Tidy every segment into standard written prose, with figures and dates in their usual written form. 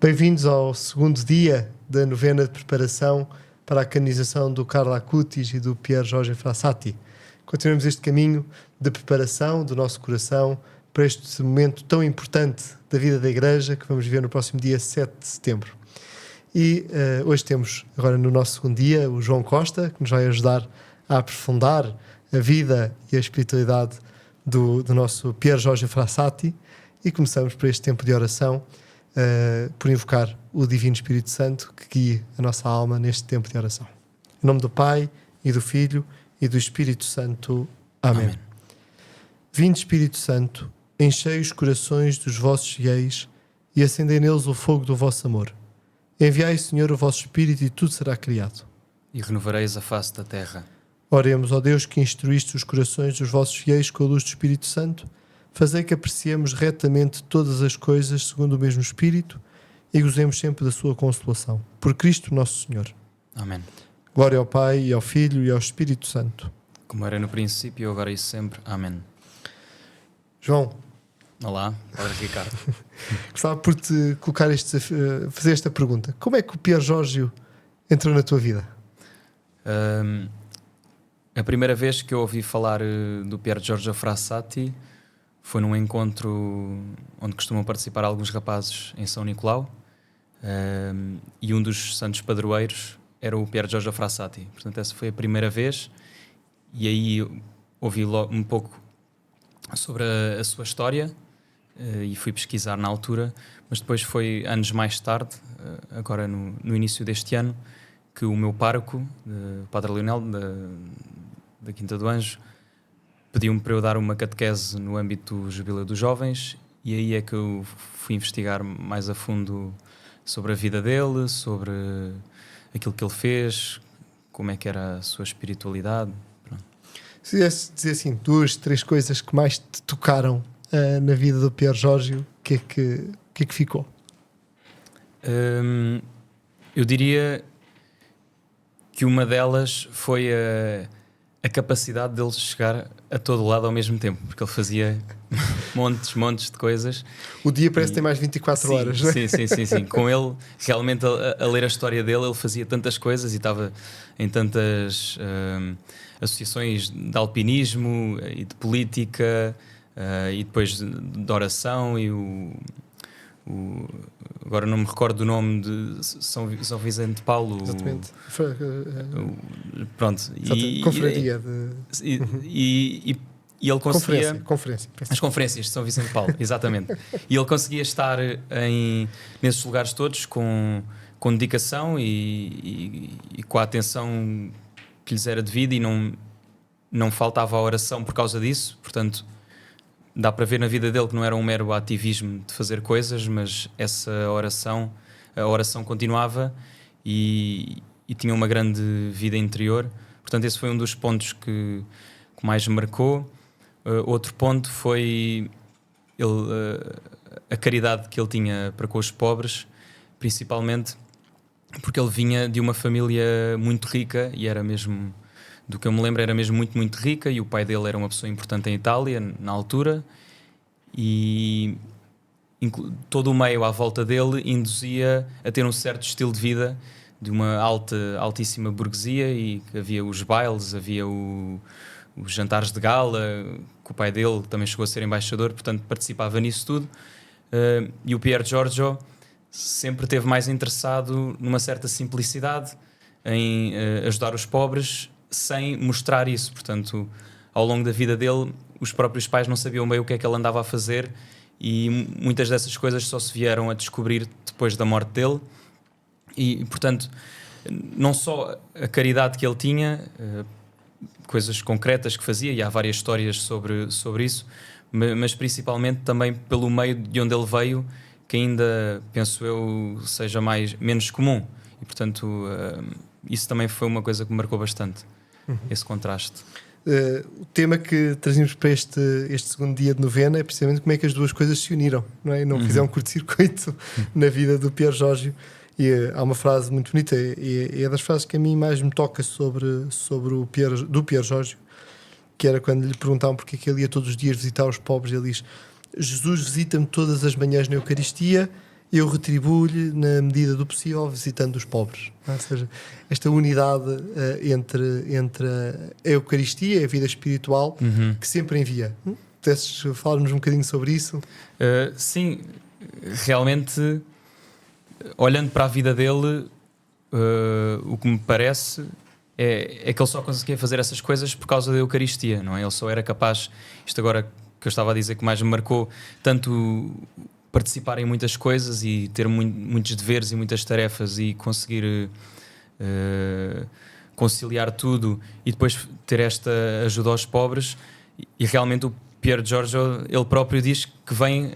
Bem-vindos ao segundo dia da novena de preparação para a canonização do Carlo Acutis e do Pier Giorgio Frassati. Continuamos este caminho de preparação do nosso coração para este momento tão importante da vida da Igreja que vamos viver no próximo dia 7 de setembro. E hoje temos, agora no nosso segundo dia, o João Costa, que nos vai ajudar a aprofundar a vida e a espiritualidade do nosso Pier Giorgio Frassati, e começamos por este tempo de oração por invocar o Divino Espírito Santo que guie a nossa alma neste tempo de oração. Em nome do Pai, e do Filho, e do Espírito Santo. Amém. Amém. Vinde, Espírito Santo, enchei os corações dos vossos fiéis e acendei neles o fogo do vosso amor. Enviai, Senhor, o vosso Espírito e tudo será criado. E renovareis a face da terra. Oremos, ó Deus, que instruíste os corações dos vossos fiéis com a luz do Espírito Santo, fazei que apreciemos retamente todas as coisas segundo o mesmo Espírito e gozemos sempre da sua consolação. Por Cristo nosso Senhor. Amém. Glória ao Pai, e ao Filho, e ao Espírito Santo. Como era no princípio, agora e sempre. Amém. João, Olá, Padre Ricardo. gostava por te colocar fazer esta pergunta. Como é que o Pier Giorgio entrou na tua vida? A primeira vez que eu ouvi falar do Pier Giorgio Frassati foi num encontro onde costumam participar alguns rapazes em São Nicolau, e um dos santos padroeiros era o Pier Giorgio Frassati. Portanto, essa foi a primeira vez, e aí ouvi um pouco sobre a sua história e fui pesquisar na altura, mas depois foi anos mais tarde, agora no início deste ano, que o meu pároco, o Padre Leonel, da Quinta do Anjo, pediu-me para eu dar uma catequese no âmbito do Jubileu dos Jovens, e aí é que eu fui investigar mais a fundo sobre a vida dele, sobre aquilo que ele fez, como é que era a sua espiritualidade. Pronto. Se pudesse dizer assim, 2, 3 coisas que mais te tocaram na vida do Pier Giorgio, o que é que ficou? Eu diria que uma delas foi a capacidade dele chegar a todo lado ao mesmo tempo, porque ele fazia montes de coisas. O dia parece que tem mais 24 horas, não é? Sim. Com ele, realmente, a ler a história dele, ele fazia tantas coisas e estava em tantas associações de alpinismo e de política, e depois de oração, e agora não me recordo do nome de São Vicente de Paulo. Exatamente. Pronto. Confraria. E ele conseguia... Conferência. As conferências de São Vicente de Paulo, exatamente. E ele conseguia estar nesses lugares todos com dedicação e com a atenção que lhes era devida, e não faltava a oração por causa disso. Portanto, dá para ver na vida dele que não era um mero ativismo de fazer coisas, mas a oração continuava e tinha uma grande vida interior. Portanto, esse foi um dos pontos que mais me marcou. Outro ponto foi a caridade que ele tinha para com os pobres, principalmente porque ele vinha de uma família muito rica, e era mesmo, do que eu me lembro, era mesmo muito rica, e o pai dele era uma pessoa importante em Itália na altura, e todo o meio à volta dele induzia a ter um certo estilo de vida de uma altíssima burguesia, e havia os bailes, havia os jantares de gala, que o pai dele também chegou a ser embaixador, portanto participava nisso tudo, e o Pier Giorgio sempre esteve mais interessado numa certa simplicidade, em ajudar os pobres, sem mostrar isso. Portanto, ao longo da vida dele, os próprios pais não sabiam bem o que é que ele andava a fazer, e muitas dessas coisas só se vieram a descobrir depois da morte dele. E, portanto, não só a caridade que ele tinha, coisas concretas que fazia, e há várias histórias sobre isso, mas principalmente também pelo meio de onde ele veio, que ainda, penso eu, seja menos comum. E, portanto, isso também foi uma coisa que me marcou bastante, esse contraste. O tema que trazemos para este segundo dia de novena é precisamente como é que as duas coisas se uniram, não é? Não fizeram um curto-circuito na vida do Pier Giorgio. E há uma frase muito bonita, e é das frases que a mim mais me toca sobre o Pier Giorgio, que era quando lhe perguntavam porque é que ele ia todos os dias visitar os pobres. Ele diz: Jesus visita-me todas as manhãs na Eucaristia eu retribuo-lhe na medida do possível visitando os pobres. Ou seja, esta unidade entre a Eucaristia e a vida espiritual que sempre envia. Pudesses falar-nos um bocadinho sobre isso? Sim, realmente, olhando para a vida dele, o que me parece é que ele só conseguia fazer essas coisas por causa da Eucaristia, não é? Ele só era capaz, isto agora que eu estava a dizer que mais me marcou, tanto participar em muitas coisas e ter muitos deveres e muitas tarefas e conseguir conciliar tudo e depois ter esta ajuda aos pobres. E realmente o Pier Giorgio, ele próprio diz que vem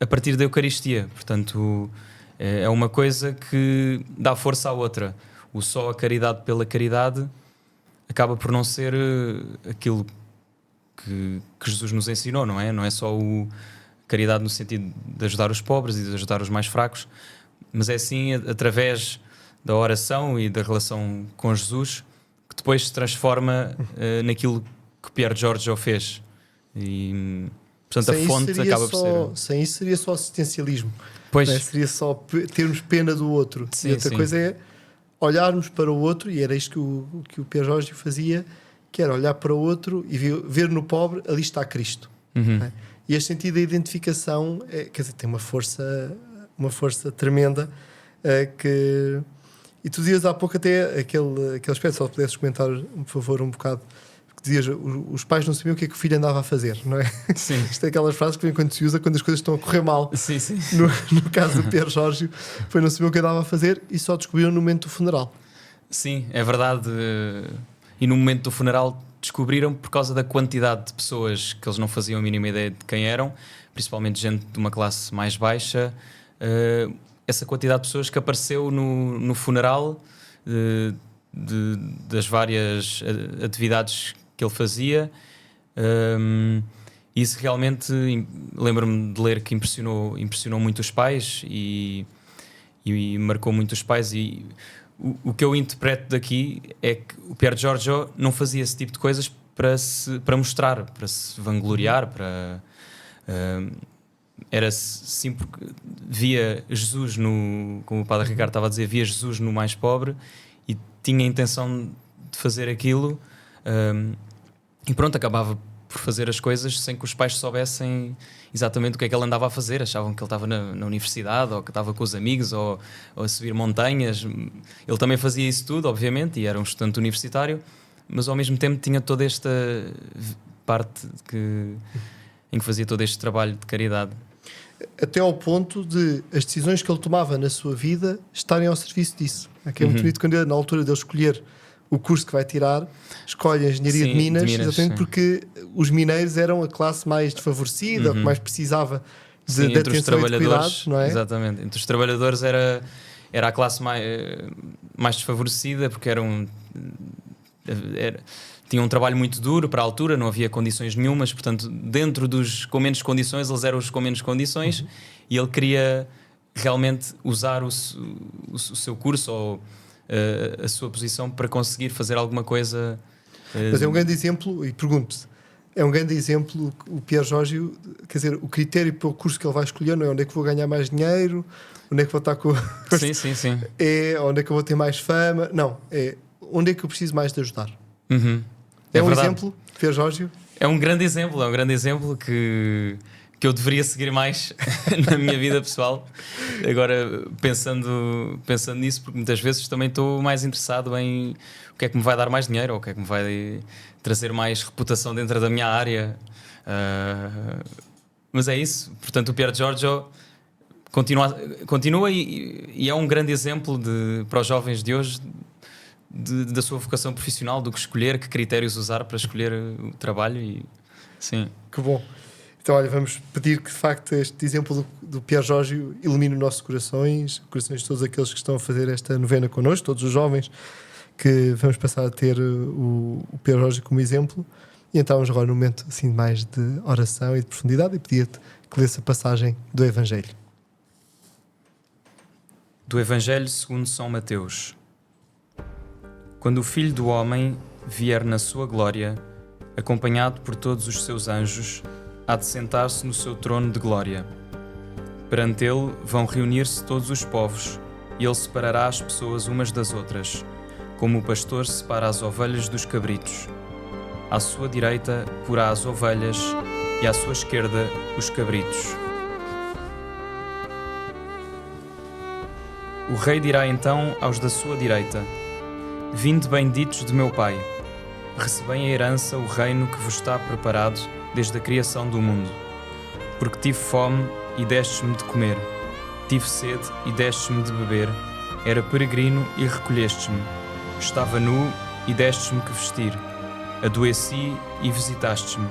a partir da Eucaristia, portanto é uma coisa que dá força à outra. O só a caridade pela caridade acaba por não ser aquilo que Jesus nos ensinou, não é? Não é só o caridade no sentido de ajudar os pobres e de ajudar os mais fracos, mas é sim através da oração e da relação com Jesus que depois se transforma naquilo que Pier Giorgio fez. E, portanto, a fonte acaba por ser... Sem isso seria só assistencialismo. Pois. Não é? Seria só termos pena do outro. Sim, e outra coisa é olharmos para o outro, e era isto que o Pier Giorgio fazia, que era olhar para o outro e ver no pobre, ali está Cristo. Não é? E este sentido da identificação quer dizer, tem uma força tremenda que... E tu dizias há pouco até aquele aspecto, só pudesses comentar, por favor, um bocado, que dizias, os pais não sabiam o que é que o filho andava a fazer, não é? Sim. Isto é aquelas frases que vem quando se usa quando as coisas estão a correr mal. Sim, sim. No caso do Pier Giorgio, foi não sabiam o que andava a fazer e só descobriram no momento do funeral. Sim, é verdade. E no momento do funeral descobriram por causa da quantidade de pessoas que eles não faziam a mínima ideia de quem eram, principalmente gente de uma classe mais baixa. Essa quantidade de pessoas que apareceu no funeral das várias atividades que ele fazia. Isso realmente, lembro-me de ler que impressionou muito os pais e marcou muito os pais. E o que eu interpreto daqui é que o Pier Giorgio não fazia esse tipo de coisas para mostrar, para se vangloriar, era sim porque via Jesus como o Padre Ricardo estava a dizer, via Jesus no mais pobre e tinha a intenção de fazer aquilo, e pronto, acabava por fazer as coisas sem que os pais soubessem exatamente o que é que ele andava a fazer. Achavam que ele estava na universidade ou que estava com os amigos ou a subir montanhas. Ele também fazia isso tudo, obviamente, e era um estudante universitário, mas ao mesmo tempo tinha toda esta parte em que fazia todo este trabalho de caridade. Até ao ponto de as decisões que ele tomava na sua vida estarem ao serviço disso. Aqui é muito bonito quando ele, na altura de ele escolher o curso que vai tirar, escolhe a Engenharia de Minas, exatamente porque os mineiros eram a classe mais desfavorecida, que mais precisava de atenção os trabalhadores, e de cuidados, não é? Exatamente. Entre os trabalhadores era a classe mais desfavorecida, porque tinham um trabalho muito duro para a altura, não havia condições nenhumas, portanto, dentro dos com menos condições, eles eram os com menos condições, e ele queria realmente usar o seu curso ou a sua posição para conseguir fazer alguma coisa. Mas é um grande exemplo, e pergunto-te, é um grande exemplo o Pier Giorgio, quer dizer, o critério para o curso que ele vai escolher não é onde é que vou ganhar mais dinheiro, onde é que vou estar com... Sim. É onde é que eu vou ter mais fama, não, é onde é que eu preciso mais de ajudar. É um verdade. exemplo, Pier Giorgio? É um grande exemplo que eu deveria seguir mais na minha vida pessoal. Agora, pensando nisso, porque muitas vezes também estou mais interessado em o que é que me vai dar mais dinheiro ou o que é que me vai trazer mais reputação dentro da minha área. Mas é isso. Portanto, o Pier Giorgio continua e é um grande exemplo para os jovens de hoje da sua vocação profissional, do que escolher, que critérios usar para escolher o trabalho. Sim. Que bom. Então, olha, vamos pedir que, de facto, este exemplo do Pier Giorgio ilumine os nossos corações de todos aqueles que estão a fazer esta novena connosco, todos os jovens, que vamos passar a ter o Pier Giorgio como exemplo. E então vamos agora num momento assim, mais de oração e de profundidade, e pedir-te que lesse a passagem do Evangelho. Do Evangelho segundo São Mateus. Quando o Filho do Homem vier na sua glória, acompanhado por todos os seus anjos, há de sentar-se no seu trono de glória. Perante ele vão reunir-se todos os povos, e ele separará as pessoas umas das outras, como o pastor separa as ovelhas dos cabritos. À sua direita porá as ovelhas, e à sua esquerda os cabritos. O rei dirá então aos da sua direita: Vinde benditos de meu Pai, recebei em herança o reino que vos está preparado desde a criação do mundo. Porque tive fome e destes-me de comer, tive sede e destes-me de beber, era peregrino e recolhestes-me, estava nu e destes-me que vestir, adoeci e visitastes-me,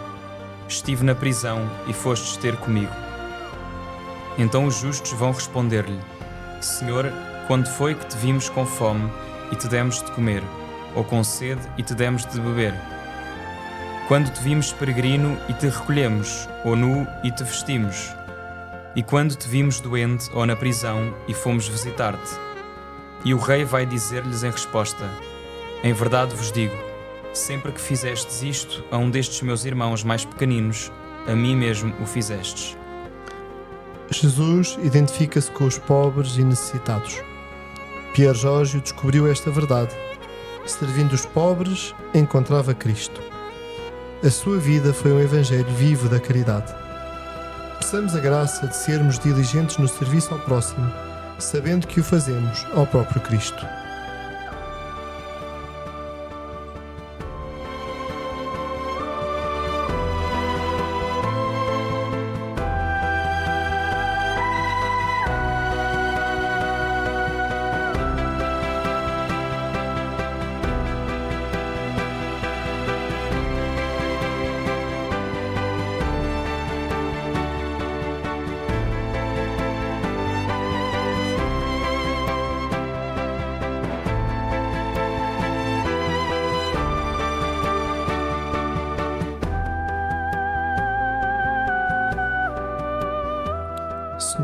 estive na prisão e fostes ter comigo. Então os justos vão responder-lhe: Senhor, quando foi que te vimos com fome e te demos de comer, ou com sede e te demos de beber? Quando te vimos peregrino e te recolhemos, ou nu e te vestimos? E quando te vimos doente ou na prisão e fomos visitar-te? E o rei vai dizer-lhes em resposta: Em verdade vos digo, sempre que fizestes isto a um destes meus irmãos mais pequeninos, a mim mesmo o fizestes. Jesus identifica-se com os pobres e necessitados. Pierre Jorge descobriu esta verdade. Servindo os pobres, encontrava Cristo. A sua vida foi um evangelho vivo da caridade. Peçamos a graça de sermos diligentes no serviço ao próximo, sabendo que o fazemos ao próprio Cristo.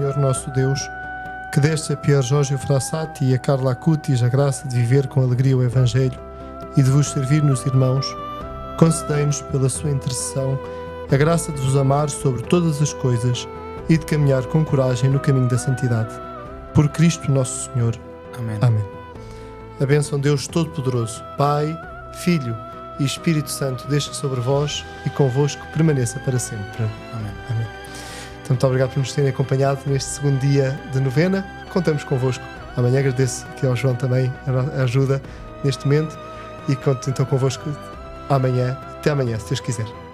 Senhor nosso Deus, que deste a Pier Giorgio Frassati e a Carla Acutis a graça de viver com alegria o Evangelho e de vos servir nos irmãos, concedei-nos pela sua intercessão a graça de vos amar sobre todas as coisas e de caminhar com coragem no caminho da santidade. Por Cristo nosso Senhor. Amém. Amém. A bênção de Deus Todo-Poderoso, Pai, Filho e Espírito Santo, deixa sobre vós e convosco permaneça para sempre. Amém. Amém. Então, muito obrigado por nos terem acompanhado neste segundo dia de novena. Contamos convosco amanhã. Agradeço aqui ao João também a ajuda neste momento e conto então convosco amanhã. Até amanhã, se Deus quiser.